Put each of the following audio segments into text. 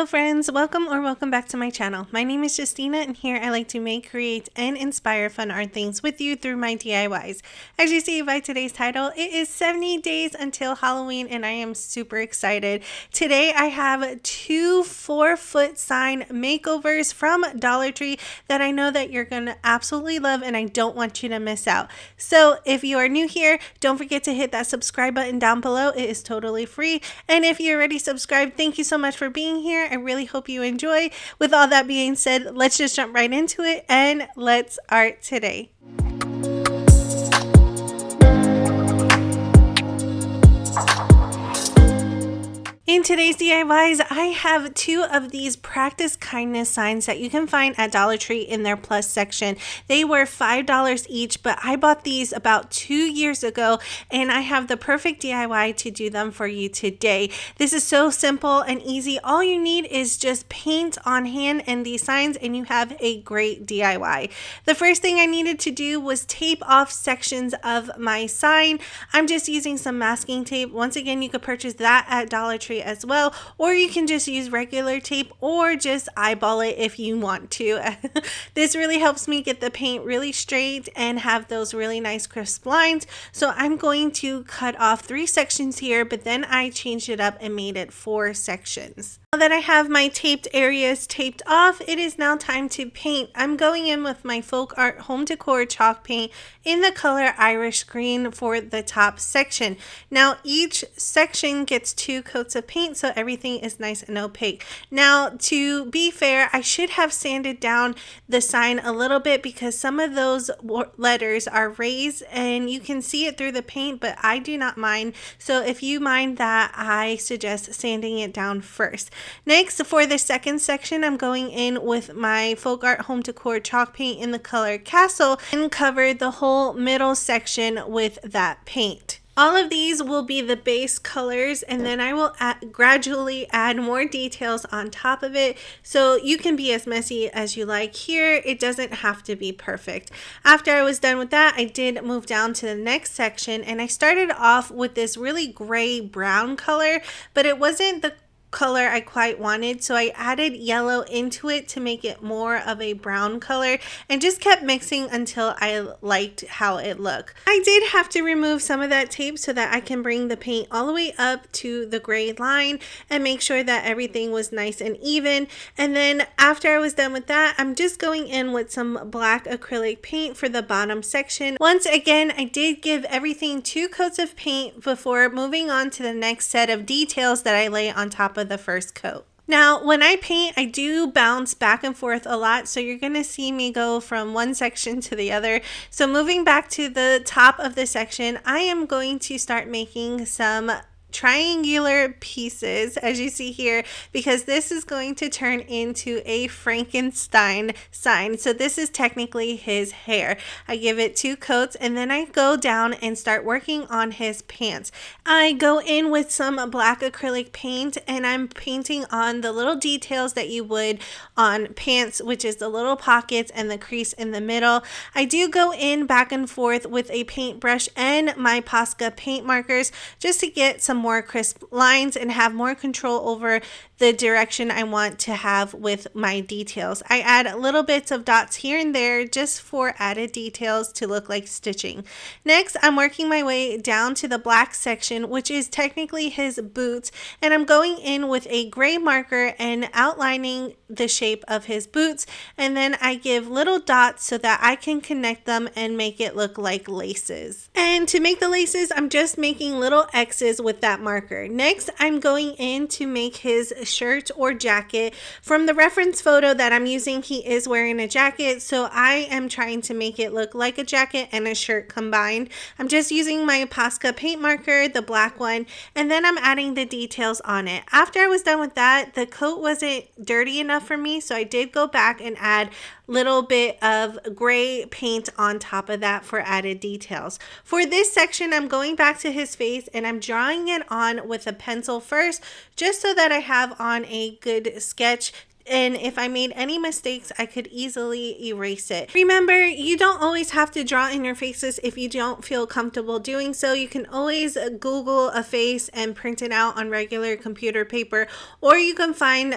Hello friends, welcome back to my channel. My name is Justina and here I like to make, create, and inspire fun art things with you through my DIYs. As you see by today's title, it is 70 days until Halloween and I am super excited. Today I have two 4-foot sign makeovers from Dollar Tree that I know that you're going to absolutely love and I don't want you to miss out. So if you are new here, don't forget to hit that subscribe button down below. It is totally free. And if you're already subscribed, thank you so much for being here. I really hope you enjoy. With all that being said, let's just jump right into it and let's art today. In today's DIYs, I have two of these practice kindness signs that you can find at Dollar Tree in their plus section. They were $5 each, but I bought these about 2 years ago and I have the perfect DIY to do them for you today. This is so simple and easy. All you need is just paint on hand and these signs and you have a great DIY. The first thing I needed to do was tape off sections of my sign. I'm just using some masking tape. Once again, you could purchase that at Dollar Tree as well, or you can just use regular tape or just eyeball it if you want to. This really helps me get the paint really straight and have those really nice crisp lines. So I'm going to cut off 3 sections here, but then I changed it up and made it 4 sections. Now that I have my taped areas taped off, it is now time to paint. I'm going in with my Folk Art Home Decor chalk paint in the color Irish Green for the top section. Now each section gets 2 coats of paint so everything is nice and opaque. Now to be fair, I should have sanded down the sign a little bit because some of those letters are raised and you can see it through the paint, but I do not mind. So if you mind that, I suggest sanding it down first. Next, for the second section, I'm going in with my Folk Art Home Decor chalk paint in the color Castle and cover the whole middle section with that paint. All of these will be the base colors and then I will gradually add more details on top of it so you can be as messy as you like. Here, it doesn't have to be perfect. After I was done with that, I did move down to the next section and I started off with this really gray brown color, but it wasn't the color I quite wanted, so I added yellow into it to make it more of a brown color and just kept mixing until I liked how it looked. I did have to remove some of that tape so that I can bring the paint all the way up to the gray line and make sure that everything was nice and even. And then after I was done with that, I'm just going in with some black acrylic paint for the bottom section. Once again, I did give everything 2 coats of paint before moving on to the next set of details that I lay on top of the first coat. Now, when I paint, I do bounce back and forth a lot, so you're going to see me go from one section to the other. So moving back to the top of the section, I am going to start making some triangular pieces as you see here because this is going to turn into a Frankenstein sign. So this is technically his hair. I give it 2 coats and then I go down and start working on his pants. I go in with some black acrylic paint and I'm painting on the little details that you would on pants, which is the little pockets and the crease in the middle. I do go in back and forth with a paintbrush and my Posca paint markers just to get some more crisp lines and have more control over the direction I want to have with my details. I add little bits of dots here and there just for added details to look like stitching. Next, I'm working my way down to the black section, which is technically his boots, and I'm going in with a gray marker and outlining the shape of his boots, and then I give little dots so that I can connect them and make it look like laces. And to make the laces, I'm just making little X's with that marker. Next, I'm going in to make his shirt or jacket. From the reference photo that I'm using, he is wearing a jacket, so I am trying to make it look like a jacket and a shirt combined. I'm just using my Posca paint marker, the black one, and then I'm adding the details on it. After I was done with that, the coat wasn't dirty enough for me, so I did go back and add little bit of gray paint on top of that for added details. For this section, I'm going back to his face and I'm drawing it on with a pencil first, just so that I have on a good sketch and if I made any mistakes, I could easily erase it. Remember, you don't always have to draw in your faces if you don't feel comfortable doing so. You can always Google a face and print it out on regular computer paper, or you can find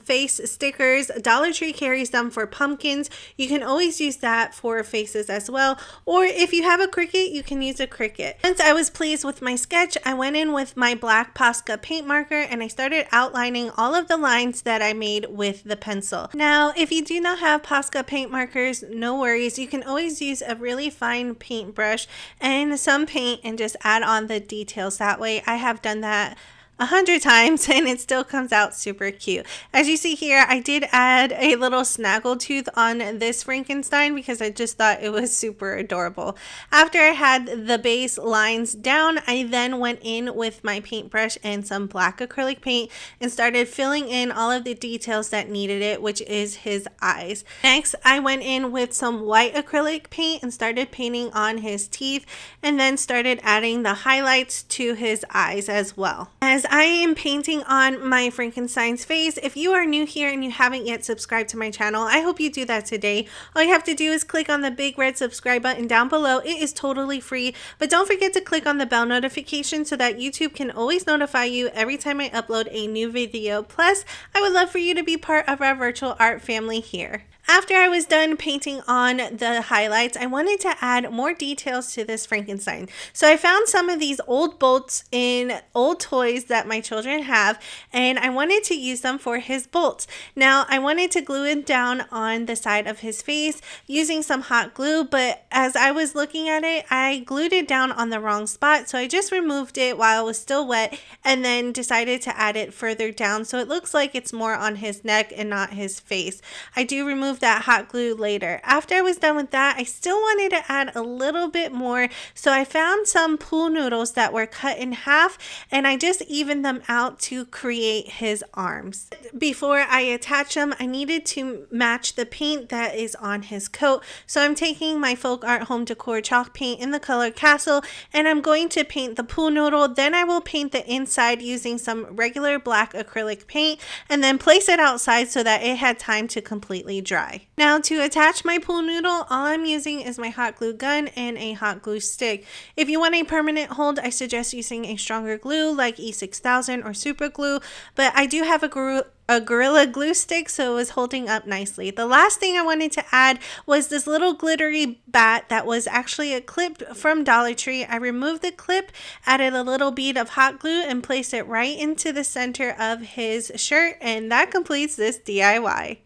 face stickers. Dollar Tree carries them for pumpkins. You can always use that for faces as well, or if you have a Cricut, you can use a Cricut. Once I was pleased with my sketch, I went in with my black Posca paint marker and I started outlining all of the lines that I made with the pencil. Now, if you do not have Posca paint markers, no worries. You can always use a really fine paintbrush and some paint and just add on the details that way. I have done that 100 times and it still comes out super cute. As you see here, I did add a little snaggle tooth on this Frankenstein because I just thought it was super adorable. After I had the base lines down, I then went in with my paintbrush and some black acrylic paint and started filling in all of the details that needed it, which is his eyes. Next, I went in with some white acrylic paint and started painting on his teeth, and then started adding the highlights to his eyes as well. As I am painting on my Frankenstein's face, if you are new here and you haven't yet subscribed to my channel, I hope you do that today. All you have to do is click on the big red subscribe button down below. It is totally free, but don't forget to click on the bell notification so that YouTube can always notify you every time I upload a new video. Plus, I would love for you to be part of our virtual art family here. After I was done painting on the highlights, I wanted to add more details to this Frankenstein. So I found some of these old bolts in old toys that my children have, and I wanted to use them for his bolts. Now, I wanted to glue it down on the side of his face using some hot glue, but as I was looking at it, I glued it down on the wrong spot, so I just removed it while it was still wet and then decided to add it further down so it looks like it's more on his neck and not his face. I do remove that hot glue later. After I was done with that, I still wanted to add a little bit more, so I found some pool noodles that were cut in half and I just evened them out to create his arms. Before I attach them, I needed to match the paint that is on his coat, so I'm taking my Folk Art Home Decor chalk paint in the color Castle and I'm going to paint the pool noodle. Then I will paint the inside using some regular black acrylic paint and then place it outside so that it had time to completely dry. Now, to attach my pool noodle, all I'm using is my hot glue gun and a hot glue stick. If you want a permanent hold, I suggest using a stronger glue like E6000 or super glue, but I do have a Gorilla Glue stick, so it was holding up nicely. The last thing I wanted to add was this little glittery bat that was actually a clip from Dollar Tree. I removed the clip, added a little bead of hot glue, and placed it right into the center of his shirt, and that completes this DIY.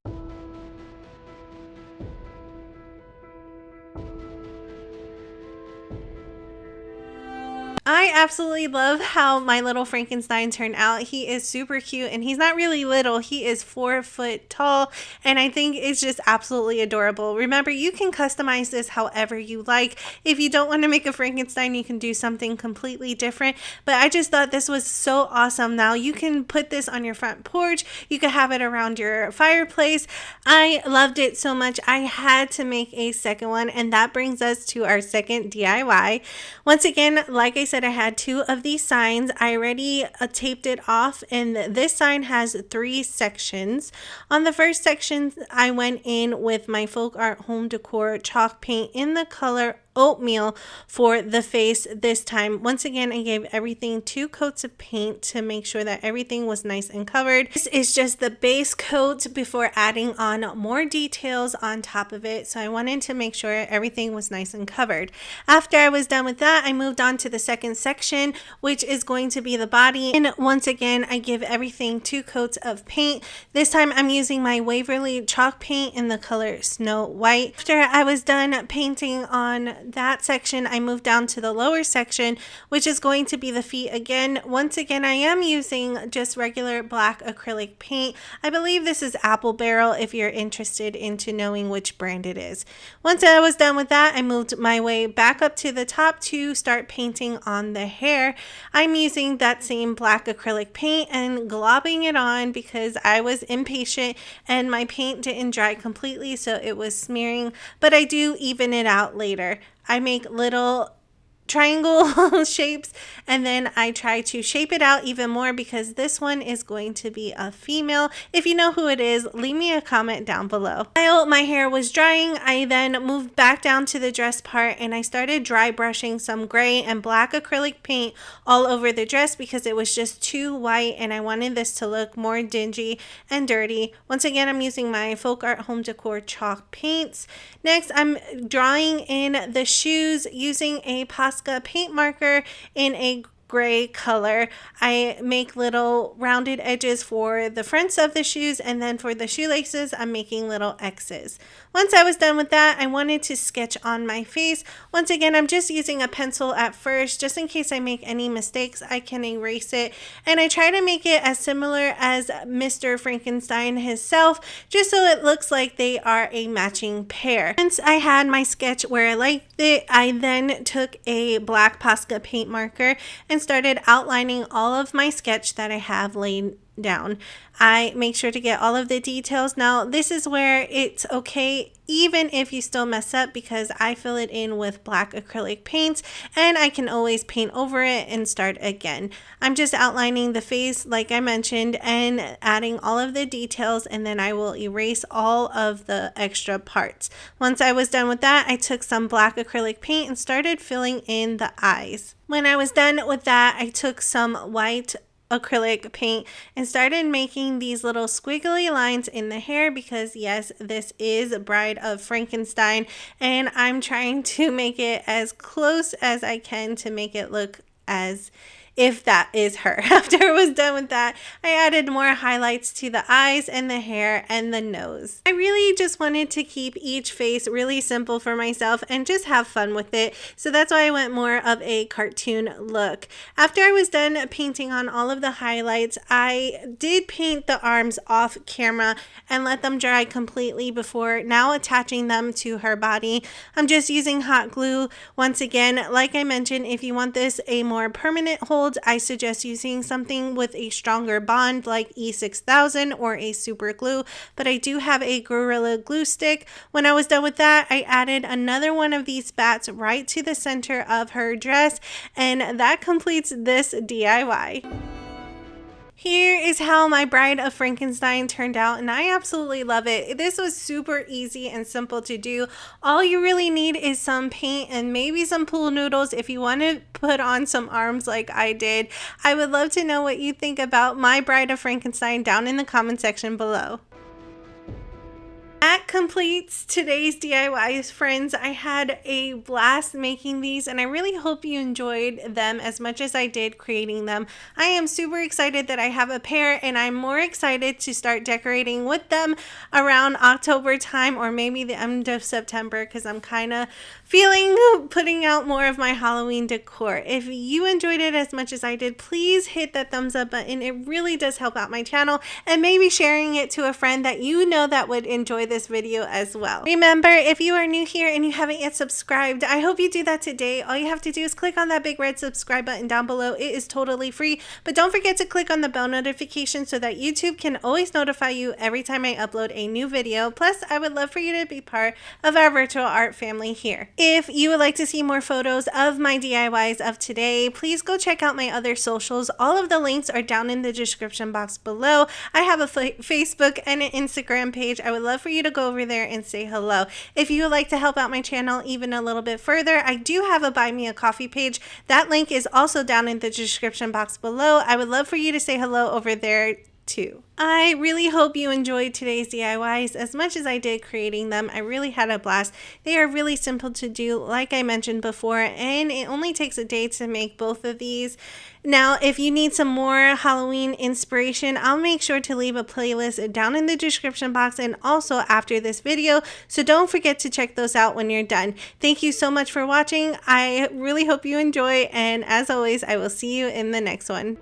I absolutely love how my little Frankenstein turned out. He is super cute and he's not really little. He is 4 foot tall and I think it's just absolutely adorable. Remember, you can customize this however you like. If you don't want to make a Frankenstein, you can do something completely different. But I just thought this was so awesome. Now you can put this on your front porch. You can have it around your fireplace. I loved it so much. I had to make a second one, and that brings us to our second DIY. Once again, like I said, I had 2 of these signs. I already taped it off, and this sign has 3 sections. On the first section, I went in with my Folk Art Home Decor chalk paint in the color Oatmeal for the face this time. Once again, I gave everything 2 coats of paint to make sure that everything was nice and covered. This is just the base coat before adding on more details on top of it, so I wanted to make sure everything was nice and covered. After I was done with that, I moved on to the second section, which is going to be the body, and once again, I give everything 2 coats of paint. This time I'm using my Waverly chalk paint in the color Snow White. After I was done painting on that section, I moved down to the lower section, which is going to be the feet again. Once again, I am using just regular black acrylic paint. I believe this is Apple Barrel if you're interested into knowing which brand it is. Once I was done with that, I moved my way back up to the top to start painting on the hair. I'm using that same black acrylic paint and globbing it on because I was impatient and my paint didn't dry completely, so it was smearing, but I do even it out later. I make little triangle shapes, and then I try to shape it out even more because this one is going to be a female. If you know who it is, leave me a comment down below. While my hair was drying, I then moved back down to the dress part and I started dry brushing some gray and black acrylic paint all over the dress because it was just too white and I wanted this to look more dingy and dirty. Once again, I'm using my Folk Art Home Decor chalk paints. Next, I'm drawing in the shoes using a Posca paint marker in a gray color. I make little rounded edges for the fronts of the shoes, and then for the shoelaces I'm making little X's. Once I was done with that, I wanted to sketch on my face. Once again, I'm just using a pencil at first just in case I make any mistakes I can erase it, and I try to make it as similar as Mr. Frankenstein himself just so it looks like they are a matching pair. Once I had my sketch where I liked it, I then took a black Posca paint marker and started outlining all of my sketch that I have laid down. I make sure to get all of the details. Now, this is where it's okay even if you still mess up because I fill it in with black acrylic paints and I can always paint over it and start again. I'm just outlining the face like I mentioned and adding all of the details, and then I will erase all of the extra parts. Once I was done with that, I took some black acrylic paint and started filling in the eyes. When I was done with that, I took some white acrylic paint and started making these little squiggly lines in the hair because yes, this is Bride of Frankenstein and I'm trying to make it as close as I can to make it look as if that is her. After I was done with that, I added more highlights to the eyes and the hair and the nose. I really just wanted to keep each face really simple for myself and just have fun with it. So that's why I went more of a cartoon look. After I was done painting on all of the highlights, I did paint the arms off camera and let them dry completely before now attaching them to her body. I'm just using hot glue. Once again, like I mentioned, if you want this a more permanent hold, I suggest using something with a stronger bond like E6000 or a super glue, but I do have a Gorilla Glue stick. When I was done with that, I added another one of these bats right to the center of her dress, and that completes this DIY. Here is how my Bride of Frankenstein turned out, and I absolutely love it. This was super easy and simple to do. All you really need is some paint and maybe some pool noodles if you want to put on some arms like I did. I would love to know what you think about my Bride of Frankenstein down in the comment section below. That completes today's DIYs, friends. I had a blast making these and I really hope you enjoyed them as much as I did creating them. I am super excited that I have a pair and I'm more excited to start decorating with them around October time or maybe the end of September because I'm kind of feeling putting out more of my Halloween decor. If you enjoyed it as much as I did, please hit that thumbs up button. It really does help out my channel, and maybe sharing it to a friend that you know that would enjoy this video as well. Remember, if you are new here and you haven't yet subscribed, I hope you do that today. All you have to do is click on that big red subscribe button down below. It is totally free, but don't forget to click on the bell notification so that YouTube can always notify you every time I upload a new video. Plus, I would love for you to be part of our virtual art family here. If you would like to see more photos of my DIYs of today, please go check out my other socials. All of the links are down in the description box below. I have a Facebook and an Instagram page. I would love for you to go over there and say hello. If you would like to help out my channel even a little bit further, I do have a Buy Me a Coffee page. That link is also down in the description box below. I would love for you to say hello over there too. I really hope you enjoyed today's DIYs as much as I did creating them. I really had a blast. They are really simple to do, like I mentioned before, and it only takes a day to make both of these. Now, if you need some more Halloween inspiration, I'll make sure to leave a playlist down in the description box and also after this video, so don't forget to check those out when you're done. Thank you so much for watching. I really hope you enjoy, and as always, I will see you in the next one.